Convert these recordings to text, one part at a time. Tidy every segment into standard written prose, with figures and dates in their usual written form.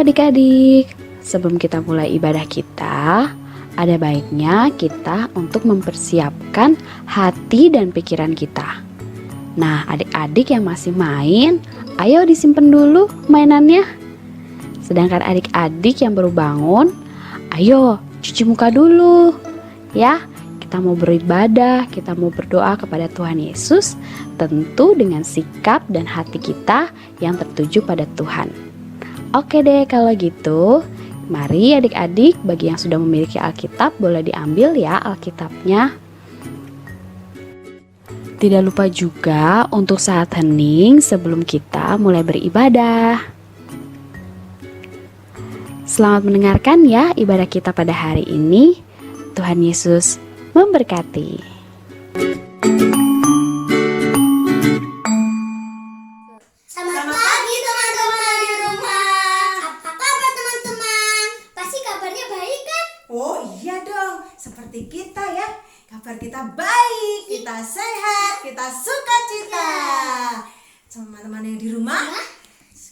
adik-adik, sebelum kita mulai ibadah kita, ada baiknya kita untuk mempersiapkan hati dan pikiran kita. Nah, adik-adik yang masih main, ayo disimpan dulu mainannya. Sedangkan adik-adik yang baru bangun, ayo cuci muka dulu. Ya, kita mau beribadah, kita mau berdoa kepada Tuhan Yesus, tentu dengan sikap dan hati kita yang tertuju pada Tuhan. Oke deh, kalau gitu, mari adik-adik bagi yang sudah memiliki Alkitab boleh diambil ya Alkitabnya. Tidak lupa juga untuk saat hening sebelum kita mulai beribadah. Selamat mendengarkan ya ibadah kita pada hari ini. Tuhan Yesus memberkati. Selamat pagi teman-teman di rumah. Apa kabar teman-teman? Pasti kabarnya baik kan? Oh iya dong, seperti kita ya. Kabar kita baik, kita sehat, kita sukacita. Teman-teman yang di rumah,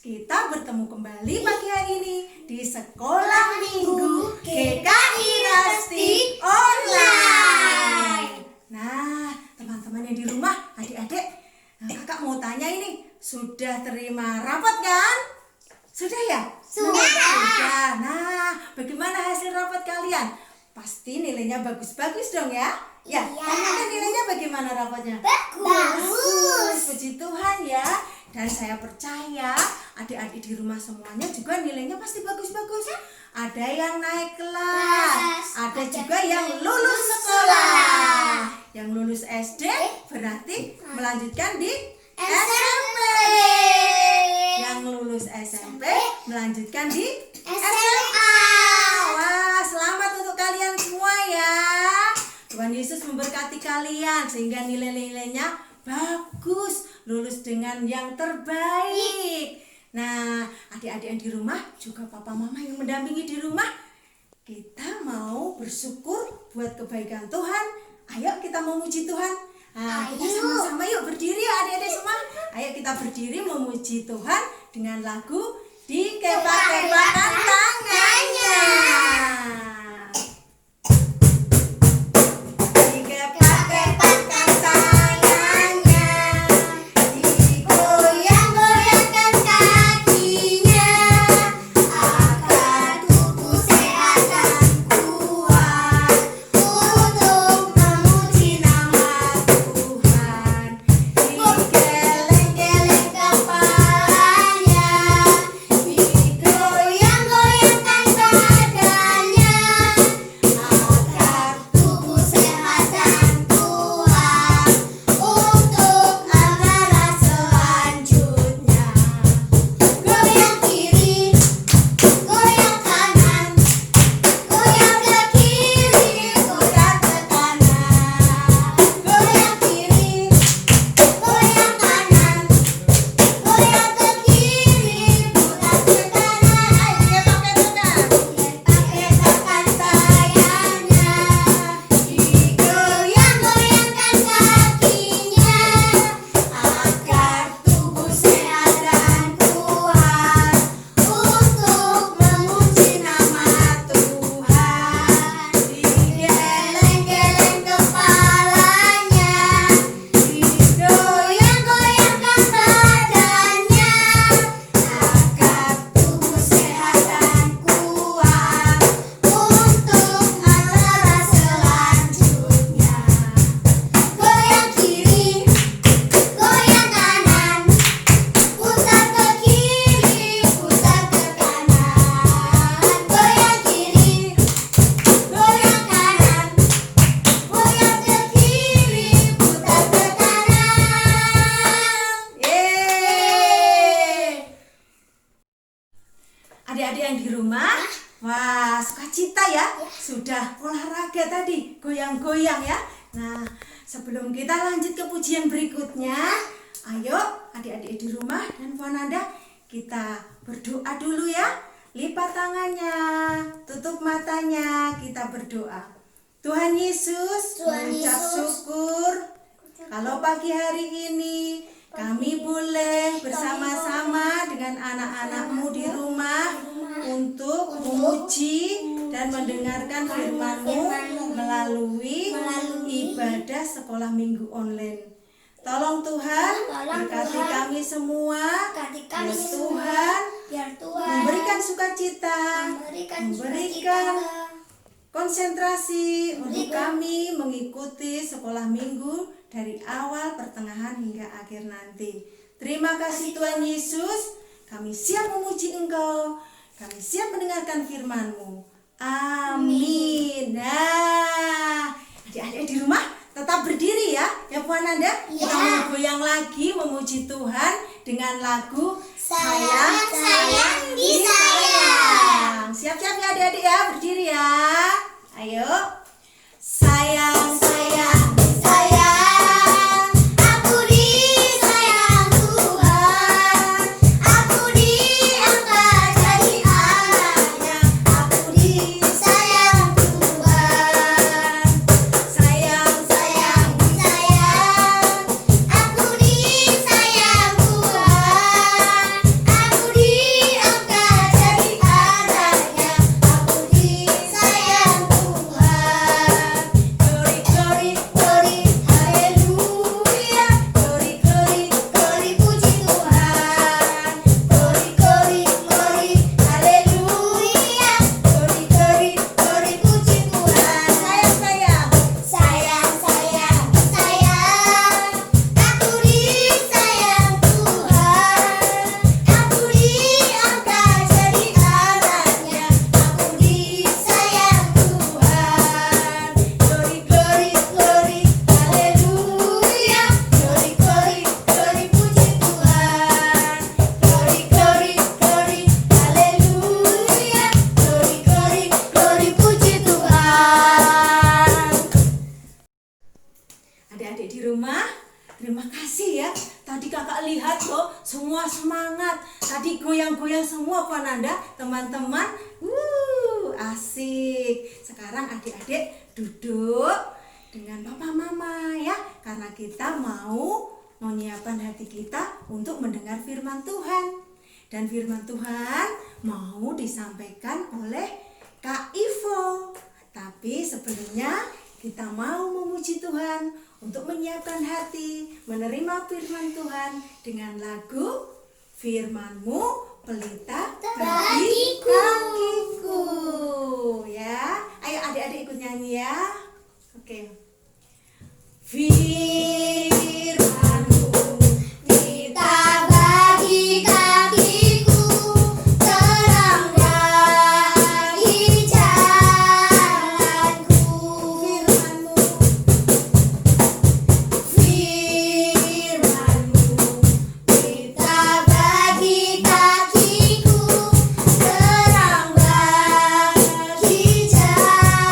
kita bertemu kembali pagi hari ini di Sekolah Minggu GKI Rasti Online. Nah, teman-teman yang di rumah, adik-adik, kakak mau tanya ini, sudah terima rapot kan? Sudah ya? Sudah. Nah, bagaimana hasil rapot kalian? Pasti nilainya bagus-bagus dong ya? Ya. Kalian nilainya bagaimana rapotnya? Bagus. Puji Tuhan ya. Dan saya percaya adik-adik di rumah semuanya juga nilainya pasti bagus-bagus. Ada yang naik kelas, ada juga yang lulus sekolah. Yang lulus SD berarti melanjutkan di SMP. Yang lulus SMP melanjutkan di SMA. Wah, selamat untuk kalian semua ya. Tuhan Yesus memberkati kalian sehingga nilai-nilainya bagus, lulus dengan yang terbaik. Nah, adik-adik yang di rumah, juga papa mama yang mendampingi di rumah, kita mau bersyukur buat kebaikan Tuhan. Ayo kita memuji Tuhan. Nah, kita sama-sama yuk berdiri ya adik-adik semua. Ayo kita berdiri memuji Tuhan dengan lagu Dikepak-kepakkan tangannya. Dikepak-kepakkan tangannya, Digoyang-goyangkan kakinya, agar tubuh sehat dan kuat untuk memuji nama Tuhan. Digeleng-geleng kepalanya, digoyang-goyangkan badannya, agar tubuh sehat dan kuat untuk acara selanjutnya. Goyang kiri, goyang kanan, goyang ke kiri, putar ke kanan. Goyang kiri, goyang kanan, goyang ke kiri, putar ke kanan. Ayo pakai benar. Dikepak-kepakkan sayangnya, digoyang-goyangkan kakinya, agar tubuh sehat dan kuat untuk memuji nama Tuhan. Digeleng-geleng kepalanya, digoyang-goyangkan badannya, agar tubuh sehat dan kuat untuk acara selanjutnya. Goyang kiri, goyang kanan, putar ke kiri, putar ke kanan. Goyang kiri, goyang kanan, goyang ke kiri, putar ke kanan. Yeay. Adik-adik yang di rumah, wah sukacita ya. Sudah olahraga tadi, goyang-goyang ya. Nah, sebelum kita lanjut ke pujian berikutnya, ayo adik-adik di rumah dan Puan Anda, kita berdoa dulu ya. Lipat tangannya, tutup matanya, kita berdoa. Tuhan Yesus, Tuhan mengucap Yesus, syukur kalau pagi hari ini kami boleh bersama-sama dengan anak-anakmu di rumah untuk memuji dan mendengarkan firman-Mu melalui ibadah sekolah minggu online. Tolong Tuhan, berkati kami semua, biar Tuhan memberikan sukacita, memberikan konsentrasi untuk kami mengikuti sekolah minggu dari awal, pertengahan hingga akhir nanti. Terima kasih Tuhan Yesus, kami siap memuji Engkau, kami siap mendengarkan firman-Mu. Amin. Nah, adik-adik di rumah tetap berdiri ya Puan Nanda. Kita mau goyang lagi memuji Tuhan dengan lagu Sayang, Sayang, Disayang. Siap-siap ya adik-adik ya, berdiri ya. Ayo. Sayang, sayang, disayang. Aku disayang Tuhan, aku diangkat jadi anaknya. Aku disayang Tuhan, Sayang, sayang disayang. Aku disayang Tuhan, aku diangkat jadi anaknya. Aku disayang Tuhan. glory, glory, Glory, haleluya. glory, glory. Glory, puji Tuhan. Glory, glory, glory, haleluya. Glory, glory, glory, puji Tuhan. Sayang, sayang. Sayang, sayang, sayang. Aku disayang Tuhan. Aku diangkat jadi anaknya. Aku disayang Tuhan. Glory, glory, glory, haleluya. Glory, glory, glory, puji Tuhan. Glory, glory, glory, haleluya. Glory, glory, glory, puji Tuhan. Adik-adik di rumah, terima kasih ya. Tadi kakak lihat loh, semua semangat. Tadi goyang-goyang semua Puan Nanda, teman-teman. Asik. Sekarang adik-adik duduk dengan papa mama ya. Karena kita mau menyiapkan hati kita untuk mendengar firman Tuhan. Dan firman Tuhan mau disampaikan oleh Kak Ivo. Tapi sebelumnya kita mau memuji Tuhan untuk menyiapkan hati, menerima firman Tuhan dengan lagu Firman-Mu pelita bagi kakiku. Ya, ayo adik-adik ikut nyanyi ya. Oke. Firman-Mu Pelita bagi kakiku, terang bagi jalanku. Firman-Mu Firman-Mu, pelita bagi kakiku, terang bagi jalanku.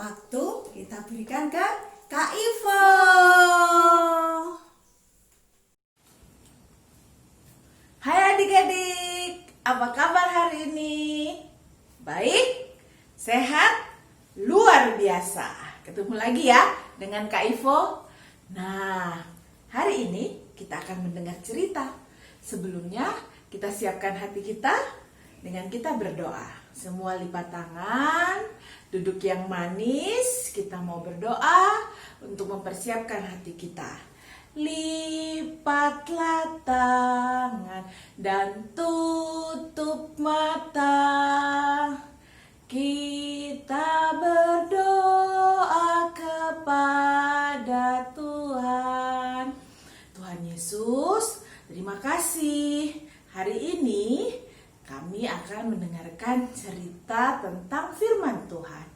waktu kita berikan ke Kak Ivo. Hai adik-adik, apa kabar hari ini? Baik? Sehat? Luar biasa. Ketemu lagi ya dengan Kak Ivo. Nah, hari ini kita akan mendengar cerita. Sebelumnya kita siapkan hati kita dengan kita berdoa. Semua lipat tangan, duduk yang manis. Kita mau berdoa untuk mempersiapkan hati kita. Lipatlah tangan dan tutup mata. Kita berdoa kepada Tuhan. Tuhan Yesus, terima kasih. Hari ini kami akan mendengarkan cerita tentang firman Tuhan.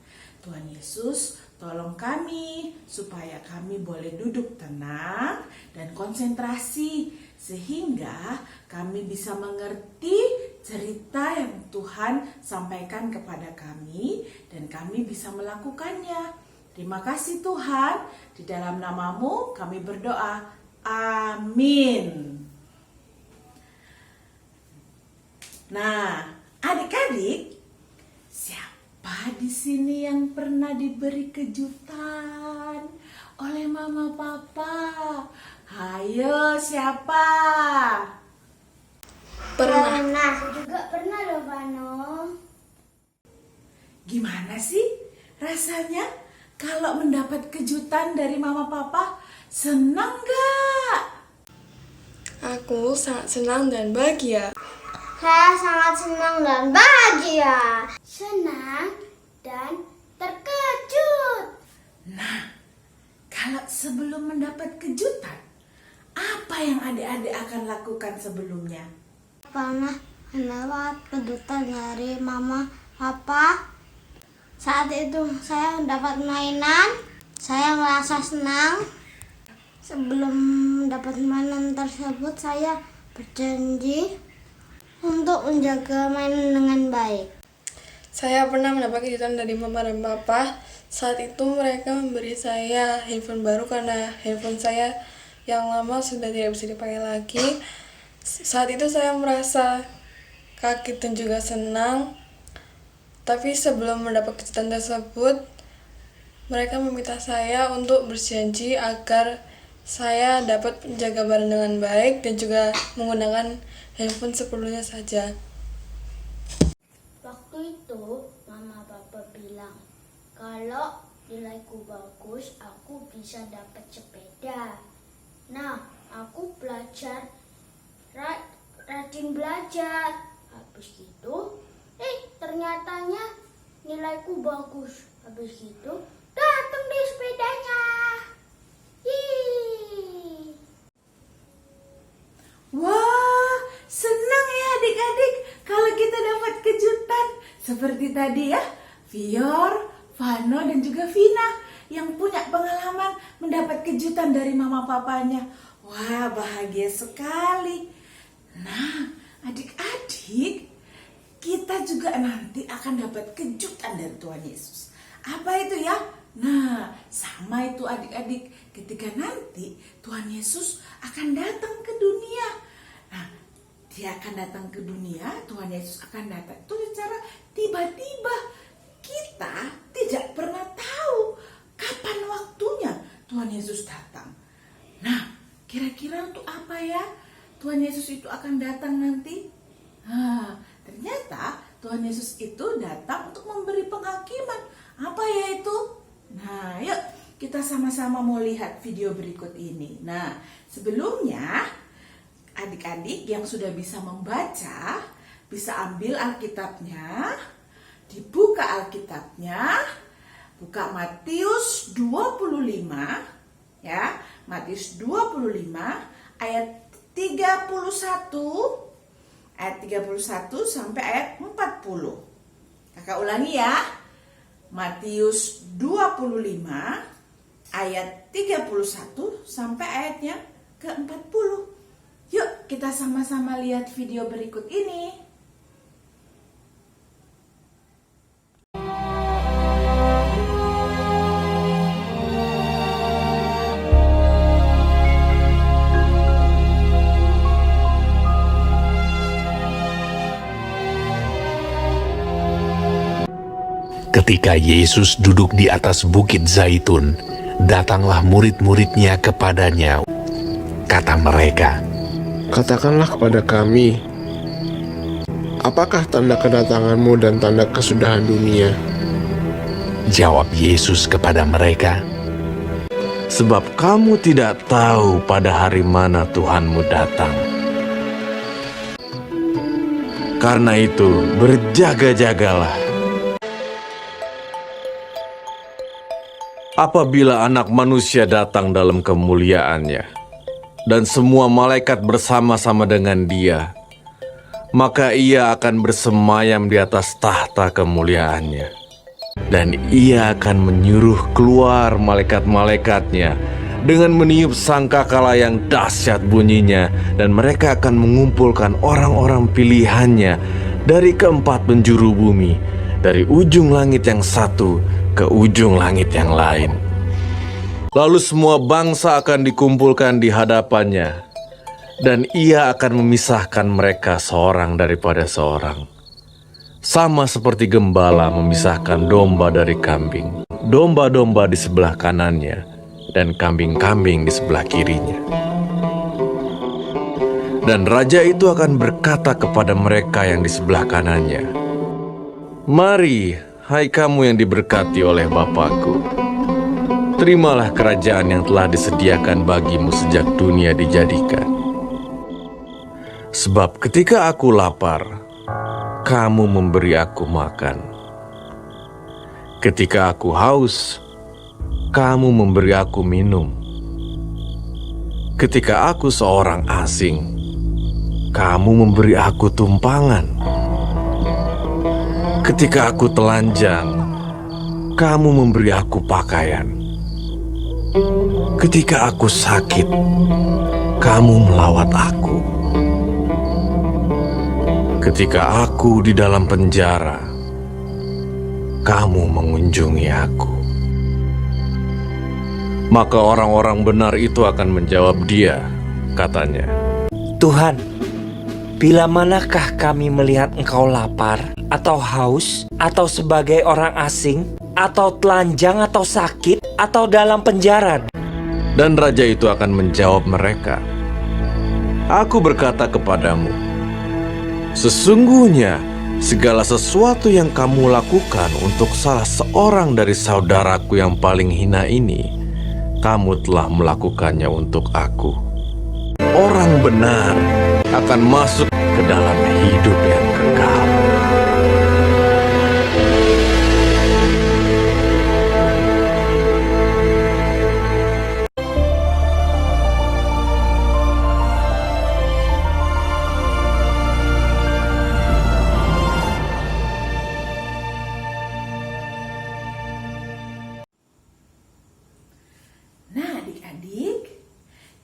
Tuhan Yesus, tolong kami supaya kami boleh duduk tenang dan konsentrasi sehingga kami bisa mengerti cerita yang Tuhan sampaikan kepada kami dan kami bisa melakukannya. Terima kasih Tuhan, di dalam nama-Mu kami berdoa. Amin. Nah, adik-adik, siapa di sini yang pernah diberi kejutan oleh mama papa? Hayo, siapa? Pernah. Aku juga pernah loh, Vano. Gimana sih rasanya kalau mendapat kejutan dari mama papa? Senang gak? Aku sangat senang dan bahagia. Saya sangat senang dan bahagia. Senang dan terkejut. Nah, kalau sebelum mendapat kejutan, apa yang adik-adik akan lakukan sebelumnya? Pernah mendapat kejutan dari mama, papa. Saat itu saya mendapat mainan. Saya merasa senang. Sebelum mendapat mainan tersebut, saya berjanji untuk menjaga mainan dengan baik. Saya pernah mendapat kejutan dari mama dan papa. Saat itu mereka memberi saya handphone baru karena handphone saya yang lama sudah tidak bisa dipakai lagi. Saat itu saya merasa kaget dan juga senang. Tapi sebelum mendapat kejutan tersebut, mereka meminta saya untuk berjanji agar saya dapat menjaga barang dengan baik dan juga menggunakan handphone seperlunya saja. Waktu itu mama papa bilang kalau nilaiku bagus aku bisa dapat sepeda. Nah, aku belajar rajin belajar. Habis itu ternyatanya nilaiku bagus. Habis itu datang deh sepedanya. Hii. Wah, senang ya adik-adik kalau kita dapat kejutan. Seperti tadi ya, Vior, Vano, dan juga Vina yang punya pengalaman mendapat kejutan dari mama papanya. Wah, bahagia sekali. Nah, adik-adik, kita juga nanti akan dapat kejutan dari Tuhan Yesus. Apa itu ya? Nah, sama itu adik-adik, ketika nanti Tuhan Yesus akan datang ke dunia. Nah, Dia akan datang ke dunia, Tuhan Yesus akan datang itu secara tiba-tiba. Kita tidak pernah tahu kapan waktunya Tuhan Yesus datang. Nah, kira-kira untuk apa ya Tuhan Yesus itu akan datang nanti? Nah, ternyata Tuhan Yesus itu datang untuk memberi penghakiman. Apa ya itu? Nah, yuk kita sama-sama mau lihat video berikut ini. Nah, sebelumnya adik-adik yang sudah bisa membaca bisa ambil Alkitabnya, dibuka Alkitabnya, buka Matius 25 ya, Matius 25 ayat 31 sampai ayat 40. Kakak ulangi ya. Matius 25 ayat 31 sampai ayatnya ke-40. Yuk kita sama-sama lihat video berikut ini. Ketika Yesus duduk di atas bukit Zaitun, datanglah murid-muridnya kepadanya. Kata mereka, Katakanlah kepada kami, apakah tanda kedatanganmu dan tanda kesudahan dunia? jawab Yesus kepada mereka, Sebab kamu tidak tahu pada hari mana Tuhanmu datang. Karena itu, berjaga-jagalah. Apabila Anak Manusia datang dalam kemuliaannya, dan semua malaikat bersama-sama dengan Dia, maka Ia akan bersemayam di atas tahta kemuliaannya. Dan Ia akan menyuruh keluar malaikat-malaikatnya dengan meniup sangkakala yang dahsyat bunyinya, dan mereka akan mengumpulkan orang-orang pilihannya dari keempat penjuru bumi, dari ujung langit yang satu ke ujung langit yang lain. Lalu semua bangsa akan dikumpulkan di hadapannya, dan Ia akan memisahkan mereka seorang daripada seorang. Sama seperti gembala memisahkan domba dari kambing. Domba-domba di sebelah kanannya, dan kambing-kambing di sebelah kirinya. Dan raja itu akan berkata kepada mereka yang di sebelah kanannya, Mari, hai kamu yang diberkati oleh Bapakku, terimalah kerajaan yang telah disediakan bagimu sejak dunia dijadikan. Sebab ketika aku lapar, kamu memberi aku makan. Ketika aku haus, kamu memberi aku minum. Ketika aku seorang asing, kamu memberi aku tumpangan. Ketika aku telanjang, kamu memberi aku pakaian. Ketika aku sakit, kamu melawat aku. Ketika aku di dalam penjara, kamu mengunjungi aku. Maka orang-orang benar itu akan menjawab Dia, katanya, Tuhan, bila manakah kami melihat Engkau lapar, atau haus, atau sebagai orang asing, atau telanjang, atau sakit, atau dalam penjara? Dan raja itu akan menjawab mereka, Aku berkata kepadamu, sesungguhnya segala sesuatu yang kamu lakukan untuk salah seorang dari saudaraku yang paling hina ini, kamu telah melakukannya untuk aku. Orang benar akan masuk ke dalam hidup yang kekal. Nah, adik-adik,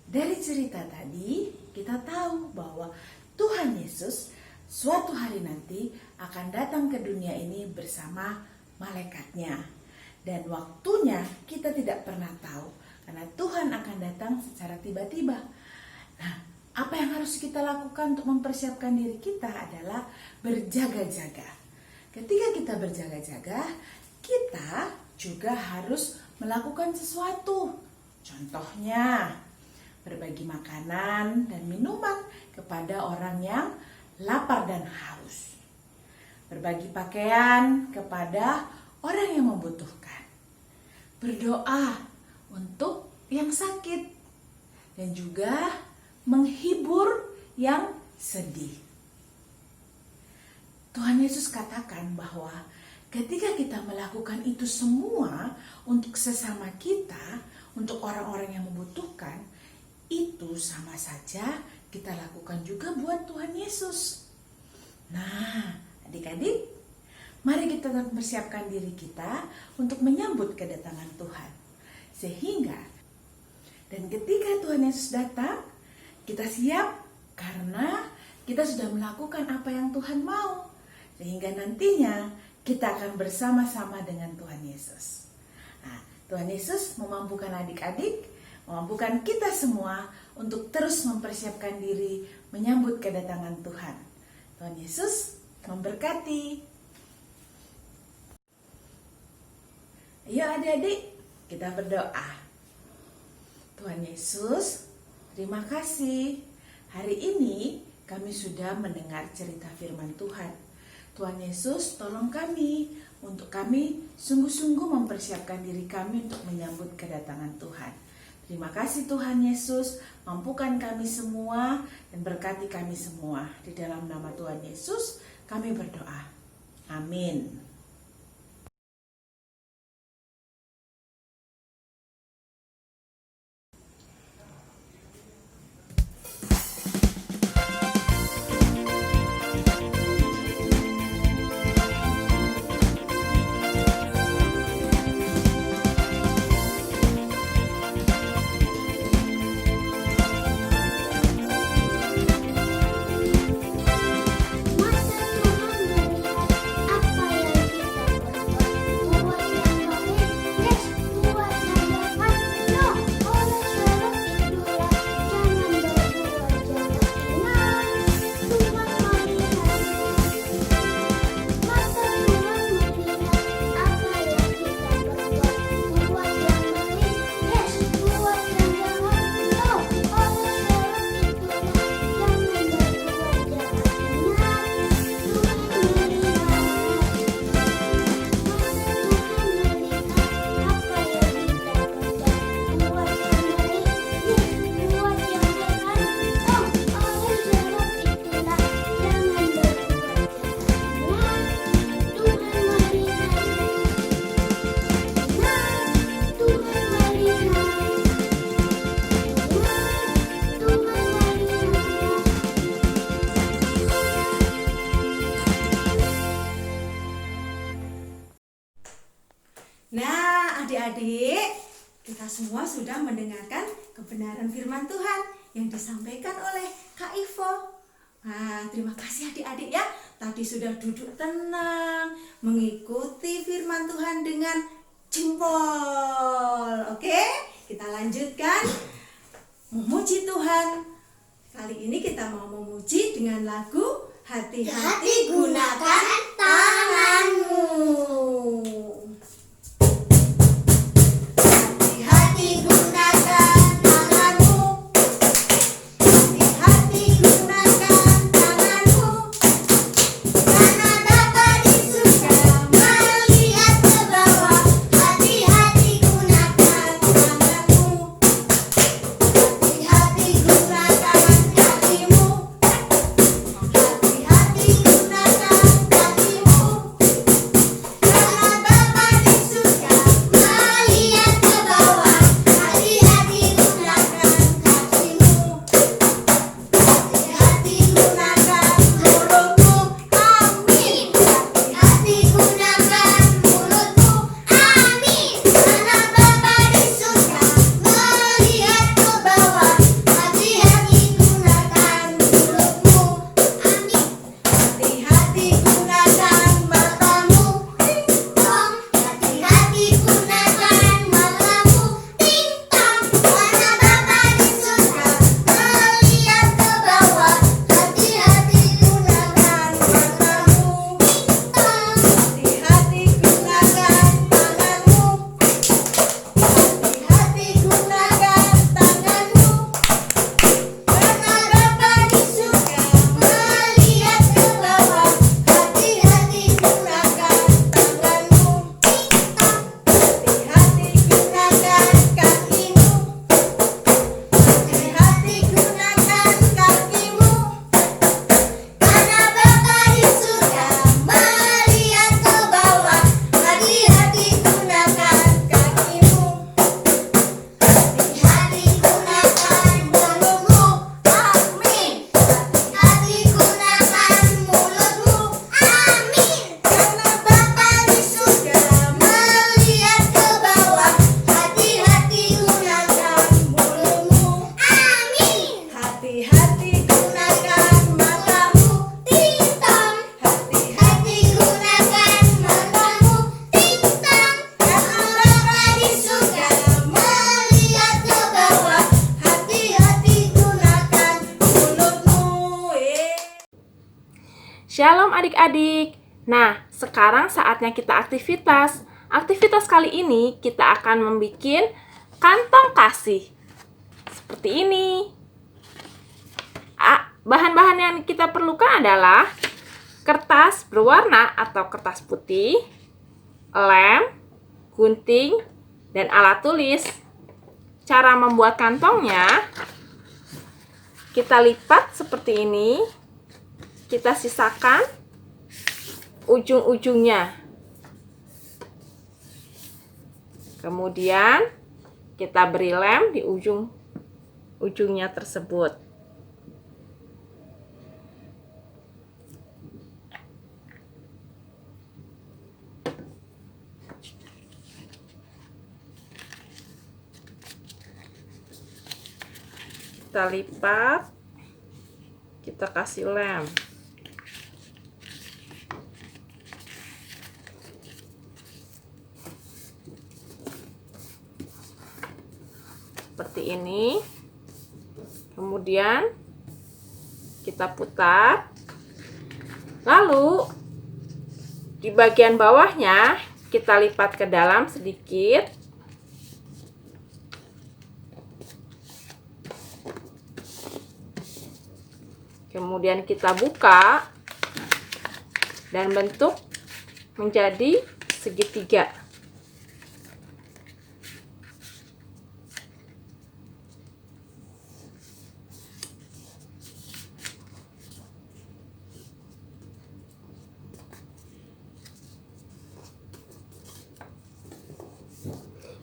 dari cerita tadi kita tahu bahwa Tuhan Yesus suatu hari nanti akan datang ke dunia ini bersama malaikatnya. Dan waktunya kita tidak pernah tahu, karena Tuhan akan datang secara tiba-tiba. Nah, apa yang harus kita lakukan untuk mempersiapkan diri kita adalah berjaga-jaga. Ketika kita berjaga-jaga, kita juga harus melakukan sesuatu. Contohnya, berbagi makanan dan minuman kepada orang yang lapar dan haus. Berbagi pakaian kepada orang yang membutuhkan. Berdoa untuk yang sakit. Dan juga menghibur yang sedih. Tuhan Yesus katakan bahwa ketika kita melakukan itu semua untuk sesama kita, untuk orang-orang yang membutuhkan, itu sama saja kita lakukan juga buat Tuhan Yesus. Nah, adik-adik, mari kita mempersiapkan diri kita untuk menyambut kedatangan Tuhan. Sehingga, dan ketika Tuhan Yesus datang, kita siap karena kita sudah melakukan apa yang Tuhan mau. Sehingga nantinya kita akan bersama-sama dengan Tuhan Yesus. Nah, Tuhan Yesus memampukan adik-adik, memampukan kita semua untuk terus mempersiapkan diri menyambut kedatangan Tuhan. Tuhan Yesus memberkati. Ayo adik-adik, kita berdoa. Tuhan Yesus, terima kasih. Hari ini kami sudah mendengar cerita firman Tuhan. Tuhan Yesus, tolong kami untuk kami sungguh-sungguh mempersiapkan diri kami untuk menyambut kedatangan Tuhan. Terima kasih Tuhan Yesus, mampukan kami semua dan berkati kami semua. Di dalam nama Tuhan Yesus kami berdoa. Amin. Nah, adik-adik, kita semua sudah mendengarkan kebenaran firman Tuhan yang disampaikan oleh Kak Ivo. Nah, terima kasih adik-adik ya. Tadi sudah duduk tenang, mengikuti firman Tuhan dengan jempol. Oke, kita lanjutkan memuji Tuhan. Kali ini kita mau memuji dengan lagu Hati-hati Gunakan Tanganmu. Shalom adik-adik. Nah, sekarang saatnya kita aktivitas. aktivitas kali ini kita akan membuat kantong kasih. Seperti ini. Bahan-bahan yang kita perlukan adalah kertas berwarna atau kertas putih, lem, gunting, dan alat tulis. Cara membuat kantongnya, kita lipat seperti ini. Kita sisakan ujung-ujungnya. Kemudian kita beri lem di ujung-ujungnya tersebut. Kita lipat, kita kasih lem. Seperti ini. Kemudian kita putar. Lalu di bagian bawahnya kita lipat ke dalam sedikit. Kemudian kita buka dan bentuk menjadi segitiga.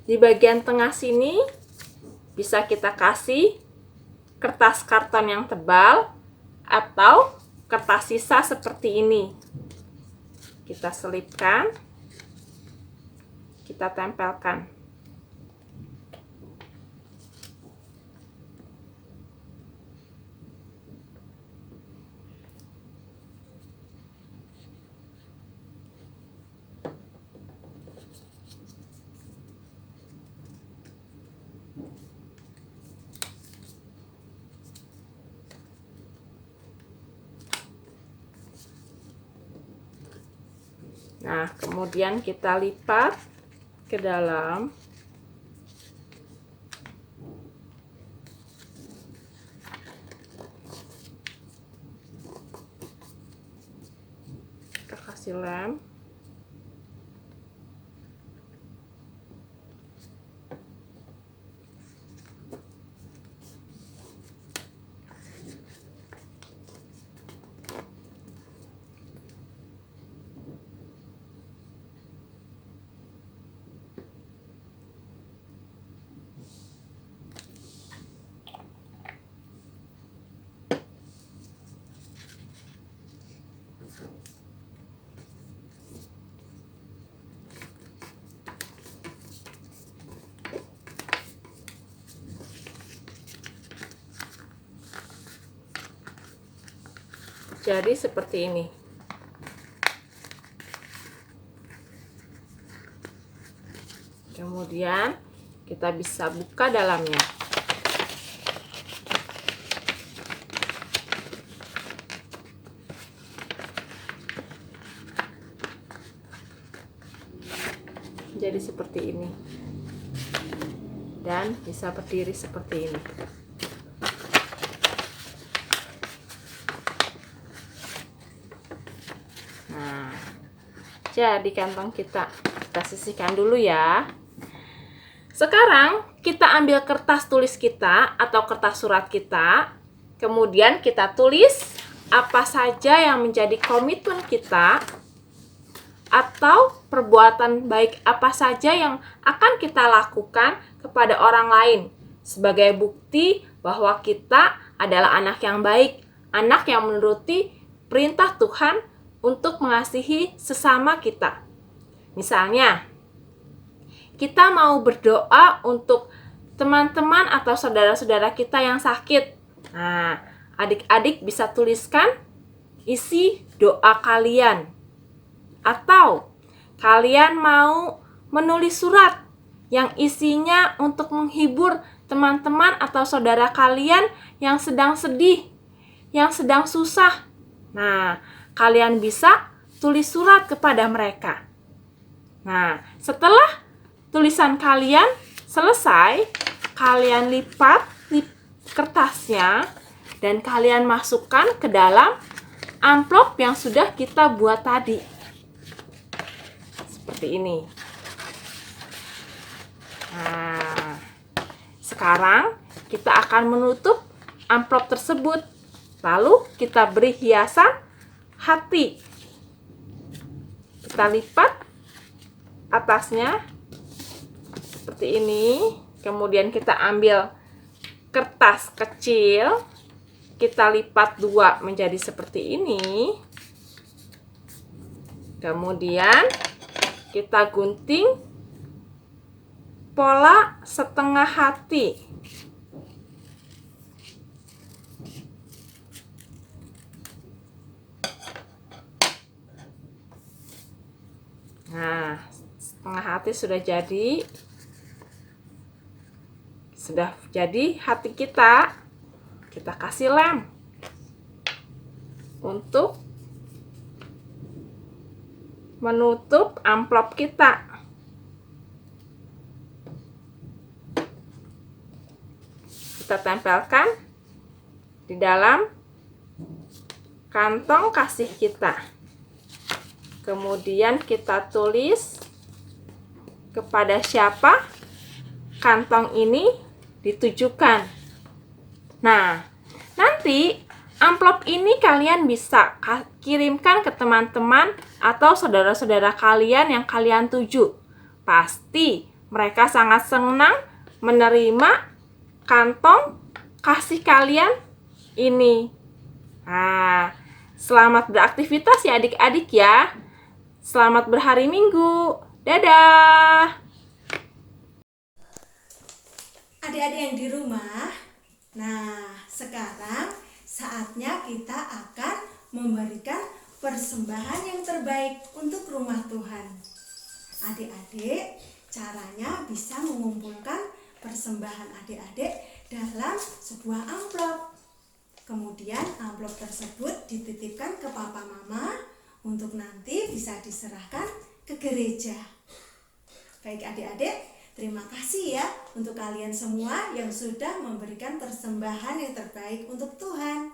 Di bagian tengah sini bisa kita kasih kertas karton yang tebal atau kertas sisa seperti ini. Kita selipkan, kita tempelkan. Nah, kemudian kita lipat ke dalam. Kita kasih lem. Jadi seperti ini. Kemudian kita bisa buka dalamnya. Jadi seperti ini. Dan bisa berdiri seperti ini. Jadi kantong kita sisihkan dulu ya. Sekarang kita ambil kertas tulis kita atau kertas surat kita. Kemudian kita tulis apa saja yang menjadi komitmen kita atau perbuatan baik apa saja yang akan kita lakukan kepada orang lain sebagai bukti bahwa kita adalah anak yang baik, anak yang menuruti perintah Tuhan untuk mengasihi sesama kita. Misalnya, kita mau berdoa untuk teman-teman atau saudara-saudara kita yang sakit. Nah, adik-adik bisa tuliskan isi doa kalian. Atau kalian mau menulis surat yang isinya untuk menghibur teman-teman atau saudara kalian yang sedang sedih, yang sedang susah. Nah, kalian bisa tulis surat kepada mereka. Nah, setelah tulisan kalian selesai, kalian lipat kertasnya dan kalian masukkan ke dalam amplop yang sudah kita buat tadi. Seperti ini. Nah, sekarang kita akan menutup amplop tersebut. Lalu kita beri hiasan hati. Kita lipat atasnya seperti ini. Kemudian kita ambil kertas kecil. Kita lipat 2 menjadi seperti ini. Kemudian kita gunting pola setengah hati. Nah, setengah hati sudah jadi. Sudah jadi hati kita. Kita kasih lem untuk menutup amplop kita. Kita tempelkan di dalam kantong kasih kita. Kemudian kita tulis kepada siapa kantong ini ditujukan. Nah, nanti amplop ini kalian bisa kirimkan ke teman-teman atau saudara-saudara kalian yang kalian tuju. Pasti mereka sangat senang menerima kantong kasih kalian ini. Nah, selamat beraktivitas ya adik-adik ya. Selamat berhari Minggu. Dadah. Adik-adik yang di rumah, nah sekarang saatnya kita akan memberikan persembahan yang terbaik untuk rumah Tuhan. Adik-adik, caranya bisa mengumpulkan persembahan adik-adik dalam sebuah amplop. Kemudian amplop tersebut dititipkan ke papa mama untuk nanti bisa diserahkan ke gereja. Baik adik-adik, terima kasih ya untuk kalian semua yang sudah memberikan persembahan yang terbaik untuk Tuhan.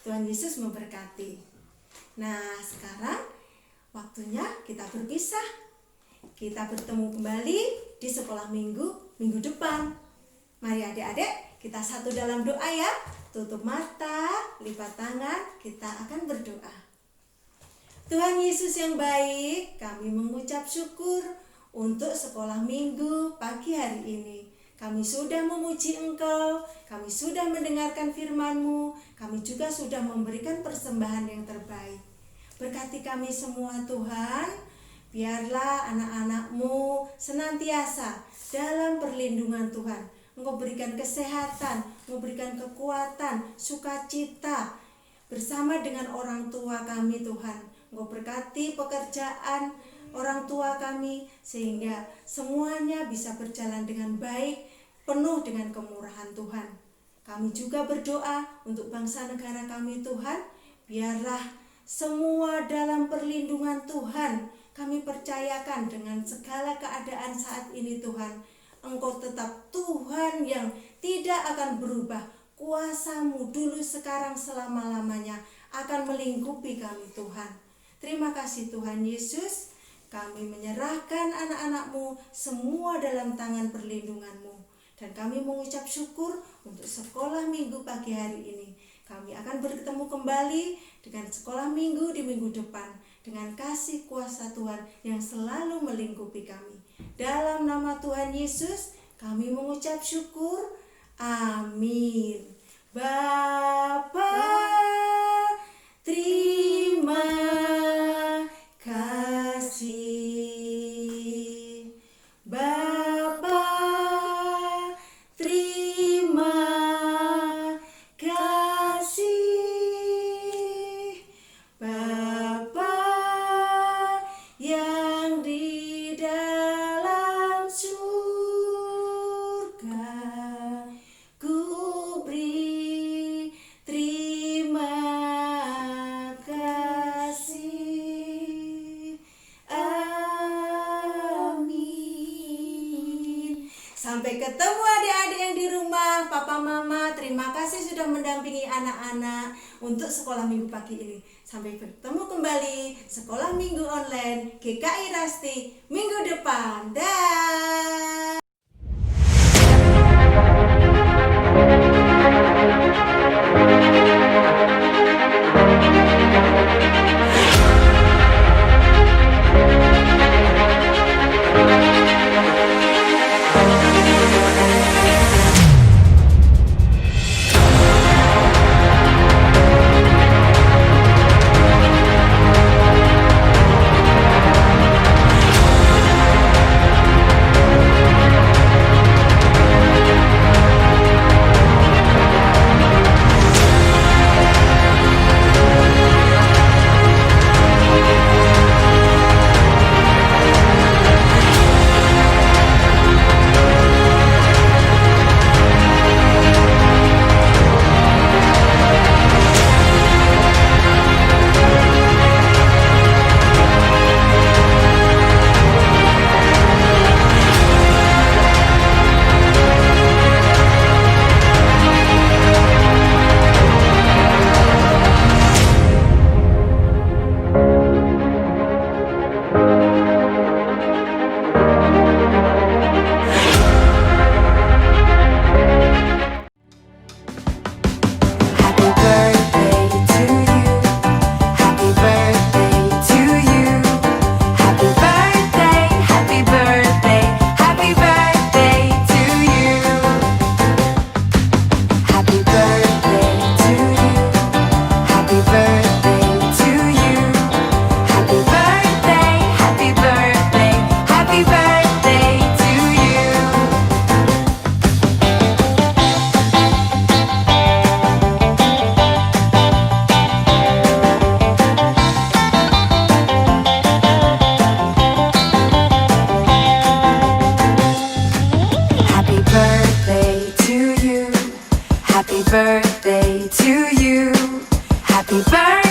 Tuhan Yesus memberkati. Nah, sekarang waktunya kita berpisah. Kita bertemu kembali di sekolah minggu depan. Mari adik-adik, kita satu dalam doa ya. Tutup mata, lipat tangan, kita akan berdoa. Tuhan Yesus yang baik, kami mengucap syukur untuk sekolah minggu pagi hari ini. Kami sudah memuji Engkau, kami sudah mendengarkan firman-Mu, kami juga sudah memberikan persembahan yang terbaik. Berkati kami semua Tuhan, biarlah anak-anak-Mu senantiasa dalam perlindungan Tuhan. Engkau berikan kesehatan, Engkau berikan kekuatan, sukacita bersama dengan orang tua kami Tuhan. Engkau berkati pekerjaan orang tua kami sehingga semuanya bisa berjalan dengan baik, penuh dengan kemurahan Tuhan. Kami juga berdoa untuk bangsa negara kami Tuhan, biarlah semua dalam perlindungan Tuhan. Kami percayakan dengan segala keadaan saat ini Tuhan, Engkau tetap Tuhan yang tidak akan berubah. Kuasa-Mu dulu, sekarang, selama-lamanya akan melingkupi kami Tuhan. Terima kasih Tuhan Yesus. Kami menyerahkan anak-anak-Mu semua dalam tangan perlindungan-Mu. Dan kami mengucap syukur untuk sekolah minggu pagi hari ini. Kami akan bertemu kembali dengan sekolah minggu di minggu depan. Dengan kasih kuasa Tuhan yang selalu melingkupi kami. Dalam nama Tuhan Yesus kami mengucap syukur. Amin. Bapa, terima kasih. Bapa, terima kasih. Bapa yang di dalam surga, ku beri terima kasih. Sampai ketemu adik-adik yang di rumah. Papa Mama terima kasih sudah mendampingi anak-anak untuk sekolah minggu pagi ini. Sampai bertemu kembali sekolah minggu online GKI Rasti minggu depan. Dah. Happy birthday to you. Happy birthday.